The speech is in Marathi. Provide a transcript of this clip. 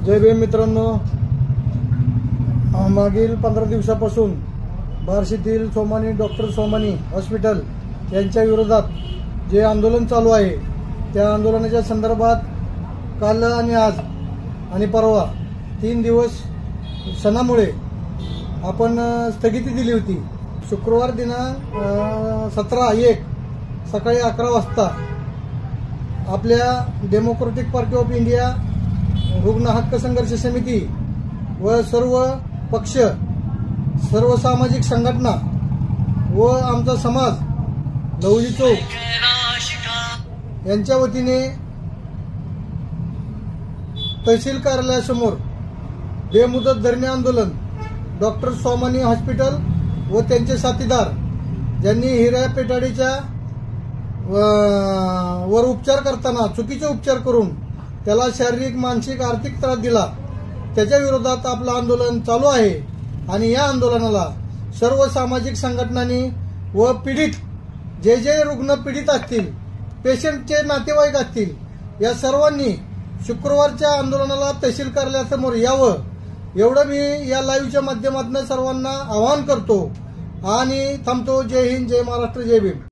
जय भीम मित्रांनो, मागील 15 दिवसापासून बार्शीतील डॉक्टर सोमानी हॉस्पिटल यांच्या विरोधात जे आंदोलन चालू आहे त्या आंदोलनाच्या संदर्भात काल आणि आज आणि परवा 3 दिवस सणामुळे आपण स्थगिती दिली होती। शुक्रवार दिनांक 17/1 सकाळी 11 वाजता आपल्या डेमोक्रेटिक पार्टी ऑफ इंडिया, रुग्ण हक्क संघर्ष समिती व सर्व पक्ष, सर्व सामाजिक संघटना व आमचा समाज लवली चौक यांच्या वतीने तहसील कार्यालयासमोर बेमुदत धरणे आंदोलन डॉक्टर सोमानी हॉस्पिटल व त्यांचे साथीदार ज्यांनी हिरा पेटाडीच्या वर उपचार करताना चुकीचे उपचार करून त्याला शारीरिक, मानसिक, आर्थिक त्रास दिला, त्याच्या विरोधात आपलं आंदोलन चालू आहे। आणि या आंदोलनाला सर्व सामाजिक संघटनांनी व पीडित जे रुग्ण पीडित असतील, पेशंटचे नातेवाईक असतील, या सर्वांनी शुक्रवारच्या आंदोलनाला तहसील कार्यालयासमोर यावं, एवढं मी या लाईव्हच्या माध्यमातून सर्वांना आवाहन करतो आणि थांबतो। जय हिंद, जय महाराष्ट्र, जय भीम।